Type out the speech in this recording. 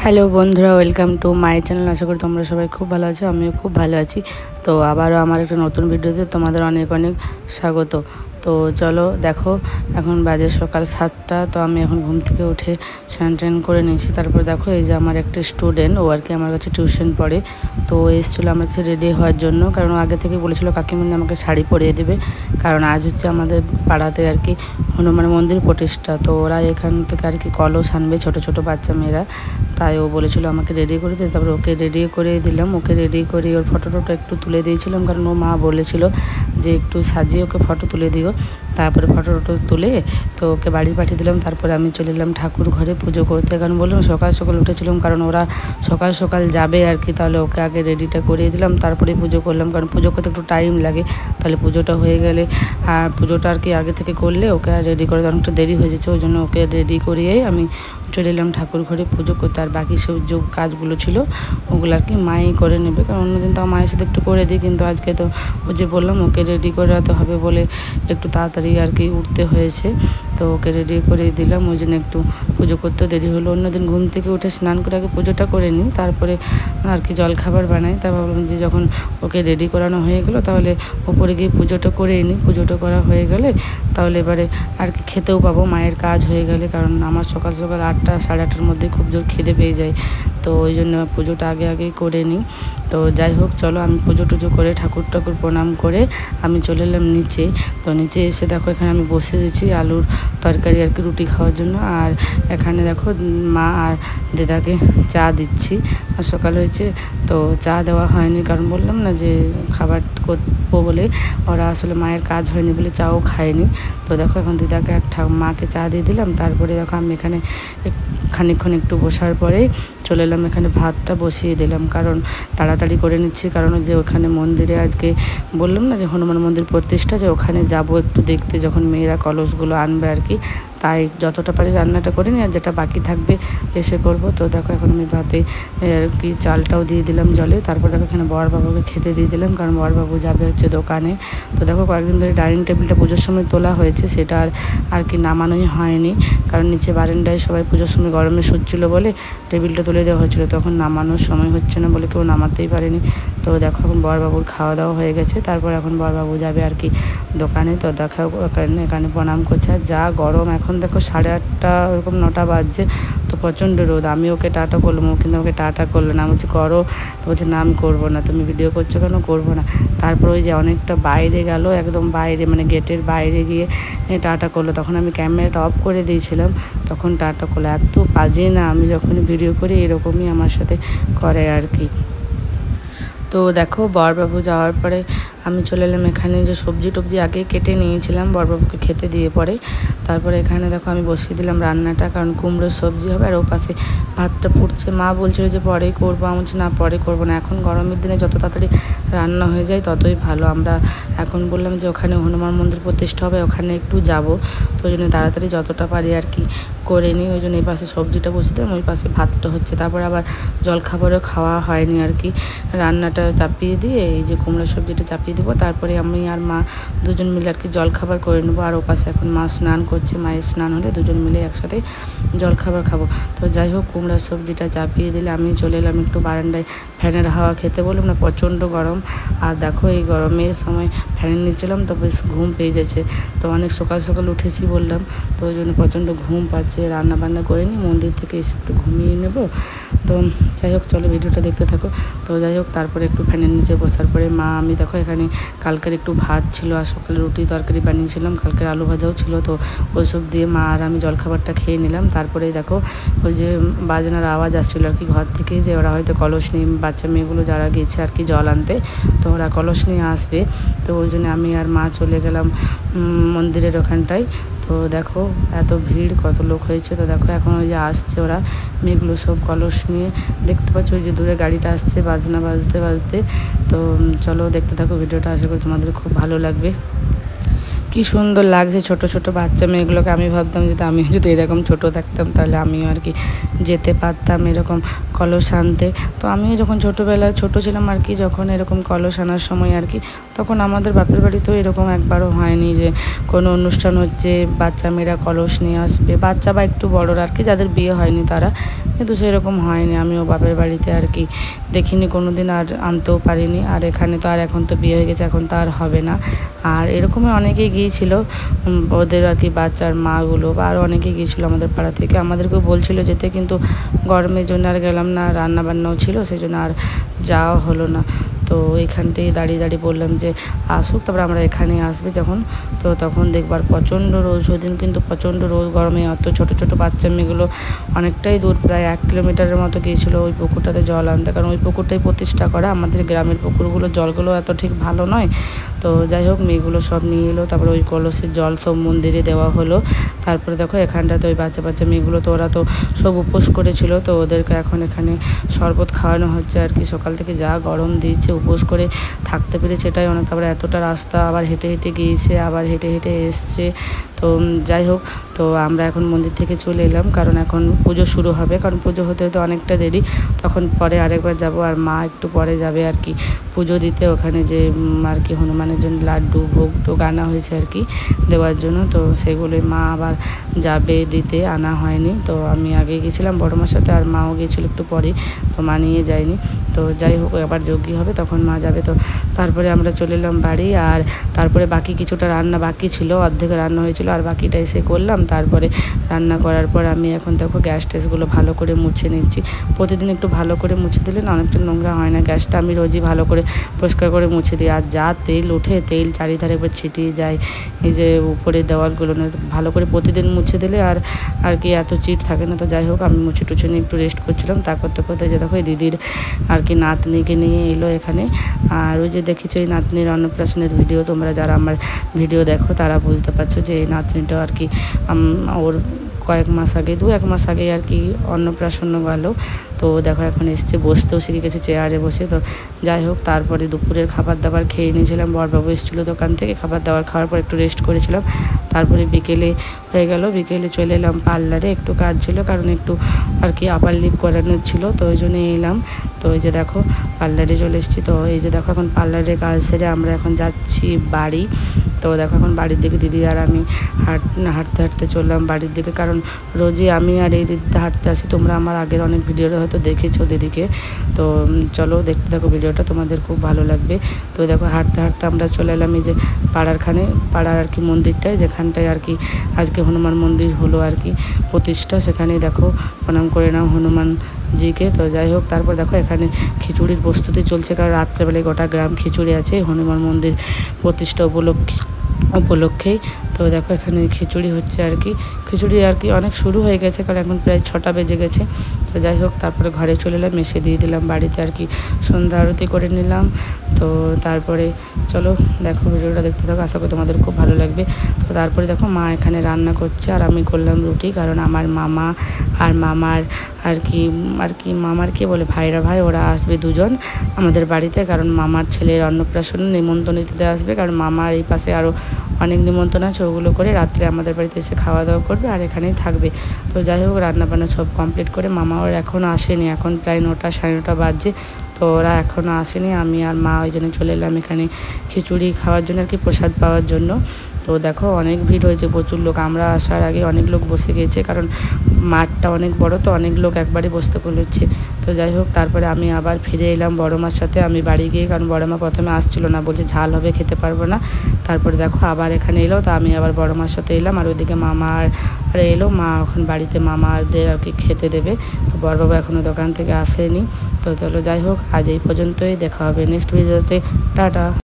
Hello বন্ধুরা, welcome to my channel. আশা করি তোমরা সবাই খুব ভালো আছো, আমিও খুব ভালো আছি। তো আবারও আমার একটা নতুন ভিডিওতে তোমাদের অনেক অনেক স্বাগত। তো চলো দেখো, এখন বাজে সকাল 7টা। তো আমি এখন ঘুম থেকে উঠে স্নান টান করে নিয়েছি। তারপর দেখো, এই যে আমার একটা স্টুডেন্ট, ও আর কি আমার কাছে টিউশন পড়ে। তো এসেছিলো আমার কাছে রেডি হওয়ার জন্য, কারণ আগে থেকে বলেছিল কাকিমণি আমাকে শাড়ি পরিয়ে দেবে, কারণ আজ হচ্ছে আমাদের পাড়াতে আর কি হনুমান মন্দির প্রতিষ্ঠা। তো ওরা এখান থেকে আর কি কলস আনবে, ছোটো ছোটো বাচ্চা মেয়েরা। তাই ও বলেছিল আমাকে রেডি করে দিতে। তারপরে ওকে রেডি করে দিলাম। ওকে রেডি করে ওর ফটোটা একটু তুলে দিয়েছিলাম, কারণ ও মা বলেছিল যে একটু সাজিয়ে ওকে ফটো তুলে দিও। তারপরে ফটো তুলে তো ওকে বাড়ি পাঠিয়ে দিলাম। তারপরে আমি চলে এলাম ঠাকুর ঘরে পুজো করতে, কারণ বললাম সকাল সকাল উঠেছিলাম, কারণ ওরা সকাল সকাল যাবে আর কি। তাহলে ওকে আগে রেডিটা করিয়ে দিলাম, তারপরে পুজো করলাম, কারণ পুজো করতে একটু টাইম লাগে। তাহলে পুজোটা হয়ে গেলে আর পুজোটা আর কি আগে থেকে করলে ওকে আর রেডি করে অনেকটা দেরি হয়ে যাচ্ছে। ওই জন্য ওকে রেডি করিয়েই আমি চলে এলাম ঠাকুর ঘরে পুজো করতে। আর বাকি সব যে কাজগুলো ছিল ওগুলো আর কি মাই করে নেবে, কারণ অন্যদিন তো মায়ের সাথে একটু করে দিই, কিন্তু আজকে তো ও যে বললাম ওকে রেডি করাতে হবে বলে একটু তাড়াতাড়ি আর কি উঠতে হয়েছে। তো ওকে রেডি করে দিলাম, ওই জন্য একটু পুজো করতে দেরি হলো। অন্যদিন ঘুম থেকে উঠে স্নান করে আগে পুজোটা করে নিই, তারপরে আর কি জলখাবার বানাই। তা ভাবলাম যে যখন ওকে রেডি করানো হয়ে গেলো, তাহলে ওপরে গিয়ে পুজোটা করেই নিই। পুজোটা করা হয়ে গেলে তাহলে এবারে আর কি খেতেও পাবো মায়ের কাজ হয়ে গেলে, কারণ আমার সকাল সকাল 8টা সাড়ে 8টার মধ্যে খুব জোর খিদে পেয়ে যায়। তো ওই জন্য পুজোটা আগেই করে নিই। তো যাই হোক, চলো আমি পুজো টুজো করে ঠাকুর প্রণাম করে আমি চলে এলাম নিচে। তো নিচে এসে দেখো, এখানে আমি বসে দিয়েছি আলুর তরকারি আর কি রুটি খাওয়ার জন্য। আর এখানে দেখো মা আর দিদাকে চা দিচ্ছি। আর সকাল হয়েছে তো চা দেওয়া হয়নি, কারণ বললাম না যে খাবার করবো বলে, ওরা আসলে মায়ের কাজ হয়নি বলে চাও খায়নি। তো দেখো এখন দিদাকে মাকে চা দিয়ে দিলাম। তারপরে দেখো আমি এখানে খানিকক্ষণ একটু বসার পরে চলে এলাম, এখানে ভাতটা বসিয়ে দিলাম, কারণ তাড়াতাড়ি করে নিচ্ছি। কারণ যে ওখানে মন্দিরে আজকে বললাম না যে হনুমান মন্দির প্রতিষ্ঠা, যে ওখানে যাব একটু দেখতে, যখন মেয়েরা কলসগুলো আনবে আর কি। তাই যতটা পারি রান্নাটা করে নিই, আর যেটা বাকি থাকবে এসে করব। তো দেখো এখন আমি ভাতে আর কি চালটাও দিয়ে দিলাম জলে। তারপর দেখো এখানে বড়বাবুকে খেতে দিয়ে দিলাম, কারণ বড়বাবু যাবে হচ্ছে দোকানে। তো দেখো কয়েকদিন ধরে ডাইনিং টেবিলটা পুজোর সময় তোলা হয়েছে, সেটা আর কি নামানোই হয়নি, কারণ নিচে বারান্দায় সবাই পুজোর সময় গরমে শুচ্ছিল বলে টেবিলটা তুলে দেওয়া হয়েছিল। তখন নামানোর সময় হচ্ছে না বলে কেউ নামাতেই পারেনি। তো দেখো এখন বড়বাবুর খাওয়া দাওয়া হয়ে গেছে। তারপর এখন বড়বাবু যাবে আর কি দোকানে। তো দেখো এখানে প্রণাম করছে। আর যা গরম এখন দেখো, 8:30 ওরকম 9টা বাজছে। তো প্রচণ্ড রোদ। আমি ওকে টাটা করলাম, ও কিন্তু আমাকে টাটা করলো না। আমি বলছি করো, তো বলছে না আমি করবো না। তুমি ভিডিও করছো কেন? করবো না। তারপর ওই যে অনেকটা বাইরে গেল, একদম বাইরে মানে গেটের বাইরে গিয়ে টাটা করলো। তখন আমি ক্যামেরাটা অফ করে দিয়েছিলাম, তখন টাটা করলো। এত বাজে না, আমি যখন ভিডিও করি এরকমই আমার সাথে করে আর কি। তো দেখো বড়বাবু যাওয়ার পরে আমি চলে এলাম এখানে, যে সবজি টবজি আগেই কেটে নিয়েছিলাম বড়বাবুকে খেতে দিয়ে পরে। তারপরে এখানে দেখো আমি বসিয়ে দিলাম রান্নাটা, কারণ কুমড়োর সবজি হবে। আর ও পাশে ভাতটা ফুটছে। মা বলছিল যে পরেই করবো, আমি বলছি না পরে করবো না, এখন গরমের দিনে যত তাড়াতাড়ি রান্না হয়ে যায় ততই ভালো। আমরা এখন বললাম যে ওখানে হনুমান মন্দির প্রতিষ্ঠা হবে, ওখানে একটু যাব। তো ওই জন্য তাড়াতাড়ি যতটা পারি আর কি করে নিই। ওই জন্য এই পাশে সবজিটা বসে দিলাম, ওই পাশে ভাতটা হচ্ছে। তারপরে আবার জলখাবারও খাওয়া হয়নি আর কি। রান্নাটা চাপিয়ে দিয়ে এই যে কুমড়ো সবজিটা চাপিয়ে দেবো, তারপরে আমি আর মা দুজন মিলে আর কি জলখাবার করে নেবো। আর ও পাশে এখন মা স্নান করছে, মায়ের স্নান হলে দুজন মিলে একসাথে জলখাবার খাবো। তো যাই হোক, কুমড়োর সবজিটা চাপিয়ে দিলে আমি চলে এলাম একটু বারান্দায় ফ্যানের হাওয়া খেতে। বললাম না প্রচণ্ড গরম। আর দেখো এই গরমের সময় ফ্যানের নিচ্ছিলাম তো বেশ ঘুম পেয়ে যাচ্ছে। তো অনেক সকাল সকাল উঠেছি বললাম, তো ওই জন্য প্রচণ্ড ঘুম পাচ্ছে। রান্না বান্না করে নিই, মন্দির থেকে এসে একটু ঘুমিয়ে নেবো। তো যাই হোক, চলো ভিডিওটা দেখতে থাকো। তো যাই হোক, তারপরে একটু ফ্যানের নিচে বসার পরে মা আমি দেখো এখানে কালকের একটু ভাত ছিল, আর সকালে রুটি তরকারি বানিয়েছিলাম, কালকের আলু ভাজাও ছিল। তো ওইসব দিয়ে মা আর আমি জলখাবারটা খেয়ে নিলাম। তারপরে দেখো ওই যে বাজনার আওয়াজ আসছিলো আর কি ঘর থেকে, যে ওরা হয়তো কলস নিয়ে বাচ্চা মেয়েগুলো যারা গেছে আর কি জল আনতে, তো ওরা কলস নিয়ে আসবে। তো ওই জন্য আমি আর মা চলে গেলাম মন্দিরের ওখানটায়। তো দেখো এত ভিড়, কত লোক হয়েছে। তো দেখো এখন ওই যে আসছে ওরা মেয়েগুলো সব কলস নিয়ে, দেখতে পাচ্ছ ওই যে দূরে গাড়িটা আসছে বাজনা বাজতে বাজতে। তো চলো দেখতে থাকো ভিডিওটা, আশা করি তোমাদের খুব ভালো লাগবে। কি সুন্দর লাগছে ছোট ছোট বাচ্চা মেয়েগুলোকে। আমি ভাবতাম যে আমি যদি এরকম ছোট থাকতাম তাহলে আমিও আর কি যেতে পারতাম এরকম কলস আনতে। তো আমিও যখন ছোটোবেলায় ছোট ছিলাম আর কি, যখন এরকম কলস আনার সময় আর কি, তখন আমাদের বাপের বাড়িতেও এরকম একবারও হয়নি যে কোনো অনুষ্ঠান হচ্ছে বাচ্চা মেয়েরা কলস নিয়ে আসবে, বাচ্চা বা একটু বড়রা আর কি, যাদের বিয়ে হয়নি তারা, কিন্তু সেরকম হয়নি। আমিও বাপের বাড়িতে আর কি দেখিনি কোনো দিন, আর আনতেও পারিনি। আর এখানে তো আর এখন তো বিয়ে হয়ে গেছে, এখন তো আর হবে না। আর এরকমই অনেকেই গিয়েছিল ওদের আর কি বাচ্চার মাগুলো, বা আরও অনেকেই গিয়েছিলো আমাদের পাড়া থেকে, আমাদেরকেও বলছিল যেতে, কিন্তু গরমের জন্য আর গেলাম না, রান্নাবান্নাও ছিল সেই জন্য আর যাওয়া হলো না। তো এখানটাই দাঁড়িয়ে দাঁড়িয়ে বললাম যে আসুক, তারপরে আমরা এখানে আসবে যখন, তো তখন দেখবার প্রচণ্ড রোদ। সেদিন কিন্তু প্রচণ্ড রোদ, গরমে অত ছোটো ছোটো বাচ্চা মেয়েগুলো অনেকটাই দূর, প্রায় 1 কিলোমিটারের মতো গিয়েছিলো ওই পুকুরটাতে জল আনতে, কারণ ওই পুকুরটাই প্রতিষ্ঠা করা। আমাদের গ্রামের পুকুরগুলো জলগুলো এত ঠিক ভালো নয়। তো যাই হোক মেয়েগুলো সব নিয়ে এলো, তারপরে ওই কলসের জল সব মন্দিরে দেওয়া হলো। তারপরে দেখো এখানটাতে ওই বাচ্চা বাচ্চা মেয়েগুলো, তো ওরা তো সব উপোস করেছিল, তো ওদেরকে এখন এখানে শরবত খাওয়ানো হচ্ছে আর কি। সকাল থেকে যা গরম দিয়েছে, উপোস করে থাকতে পেরেছে এটাই অনেক। তারপরে এতটা রাস্তা আবার হেঁটে হেঁটে গিয়েছে, আবার হেঁটে হেঁটে এসছে। তো যাই হোক, তো আমরা এখন মন্দির থেকে চলে এলাম, কারণ এখন পুজো শুরু হবে, কারণ পুজো হতে হতে অনেকটা দেরি, তখন পরে আরেকবার যাব। আর মা একটু পরে যাবে আর কি পুজো দিতে, ওখানে যে আর কি হনুমানের জন্য লাড্ডু ভোগ টোগ আনা হয়েছে আর কি দেওয়ার জন্য, তো সেগুলোই মা আবার যাবে দিতে, আনা হয়নি। তো আমি আগে গেছিলাম বড় মার সাথে, আর মাও গিয়েছিল একটু পরে, তো মা নিয়ে যায়নি। তো যাই হোক আবার যজ্ঞ হবে তখন মা যাবে। তো তারপরে আমরা চলে এলাম বাড়ি, আর তারপরে বাকি কিছুটা রান্না বাকি ছিল, অর্ধেক রান্না হয়েছিল আর বাকিটা এসে করলাম। তারপরে রান্না করার পর আমি এখন দেখো গ্যাস ট্যাসগুলো ভালো করে মুছে নিচ্ছি। প্রতিদিন একটু ভালো করে মুছে দিলে না অনেকটা নোংরা হয় না, গ্যাসটা আমি রোজই ভালো করে পরিষ্কার করে মুছে দিই। আর যা তেল ওঠে, তেল চারিধারে এবার ছিটিয়ে যায় এই যে উপরে দেওয়ালগুলো, ভালো করে প্রতিদিন মুছে দিলে আর আর কি এত চিট থাকে না। তো যাই হোক আমি মুছে টুছে নিয়ে একটু রেস্ট করছিলাম, তা করতে করতে যে দেখো এই দিদির আর কি নাতনিকে নিয়ে এলো এখানে। আর ওই যে দেখেছো এই নাতনির অন্নপ্রাশনের ভিডিও, তোমরা যারা আমার ভিডিও দেখো তারা বুঝতে পারছো যে এই নাতনিটা আর কি ওর কয়েক মাস আগে 2-1 মাস আগে আর কি অন্নপ্রাশন গেল। তো দেখো এখন এসছে, বসতেও শিখে গেছে চেয়ারে বসে। তো যাই হোক তারপরে দুপুরের খাবার দাবার খেয়ে নিয়েছিলাম, বরবাবু এসেছিলো দোকান থেকে, খাবার দাবার খাওয়ার পর একটু রেস্ট করেছিলাম। তারপরে বিকেলে হয়ে গেল, বিকেলে চলে এলাম পার্লারে, একটু কাজ ছিল, কারণ একটু আর কি আপার লিপ করানোর ছিল, তো ওই জন্য এলাম। তো এই যে দেখো পার্লারে চলে এসেছি। তো এই যে দেখো এখন পার্লারে কাজ সেরে আমরা এখন যাচ্ছি বাড়ি। তো দেখো এখন বাড়ির দিকে দিদি আর আমি হাঁটতে হাঁটতে চললাম বাড়ির দিকে, কারণ রোজই আমি আর এই দিদিতে হাঁটতে আসি। তোমরা আমার আগের অনেক ভিডিওটা হয়তো দেখেছো দিদিকে। তো চলো দেখতে থাকো ভিডিওটা, তোমাদের খুব ভালো লাগবে। তো দেখো হাঁটতে হাঁটতে আমরা চলে এলাম এই যে পাড়ার আর কি মন্দিরটায়, যেখানটায় আর কি আজকে হনুমান মন্দির হলো আর কি প্রতিষ্ঠা, সেখানেই দেখো প্রণাম করে নাও হনুমানজিকে। তো যাই হোক তারপর দেখো এখানে খিচুড়ির প্রস্তুতি চলছে, কারণ রাত্রেবেলায় গোটা গ্রাম খিচুড়ি আছে হনুমান মন্দির প্রতিষ্ঠা উপলক্ষেই। তো দেখো এখানে খিচুড়ি হচ্ছে আর কি, খিচুড়ি আর কি অনেক শুরু হয়ে গেছে, কারণ এখন প্রায় 6টা বেজে গেছে। তো যাই হোক তারপরে ঘরে চলে এলাম, এসে দিয়ে দিলাম বাড়িতে আর কি সন্ধ্যা আরতি করে নিলাম। তো তারপরে চলো দেখো ভিডিওটা দেখতে থাকো, আশা করি তোমাদের খুব ভালো লাগবে। তো তারপরে দেখো মা এখানে রান্না করছে, আর আমি করলাম রুটি, কারণ আমার মামা আর মামার মামার কি বলে ভাই ওরা আসবে 2জন আমাদের বাড়িতে, কারণ মামার ছেলের অন্নপ্রাশন নিমন্ত্রণ দিতে আসবে, কারণ মামার এই পাশে আরও অনেক নিমন্ত্রণ আছে, ওগুলো করে রাত্রে আমাদের বাড়িতে এসে খাওয়া দাওয়া করবে আর এখানেই থাকবে। তো যাই হোক রান্নাবান্না সব কমপ্লিট করে, মামা ওর এখনও আসেনি, এখন প্রায় 9টা 9:30 বাজছে, তো ওরা এখনও আসেনি। আমি আর মা ওই জন্য চলে এলাম এখানে খিচুড়ি খাওয়ার জন্য আর কি, প্রসাদ পাওয়ার জন্য। তো দেখো অনেক ভিড় হয়েছে, প্রচুর লোক, আমরা আসার আগে অনেক লোক বসে গেছে, কারণ মাঠটা অনেক বড়, তো অনেক লোক একবারই বসতে করছে। তো যাই হোক তারপরে আমি আবার ফিরে এলাম বড় মার সাথে, আমি বাড়ি গিয়ে, কারণ বড় মা প্রথমে আসছিল না, বলছে ঝাল হবে খেতে পারবো না। তারপরে দেখো আবার এখানে এলো, তো আমি আবার বড় মার সাথে এলাম, আর ওইদিকে মামা আর এলো, মা এখন বাড়িতে মামাদের আর কি খেতে দেবে। তো বড়বাবু এখনও দোকান থেকে আসেনি। তো চলো যাই হোক আজ এই পর্যন্তই, দেখা হবে নেক্সট ভিডিওতে, টাটা।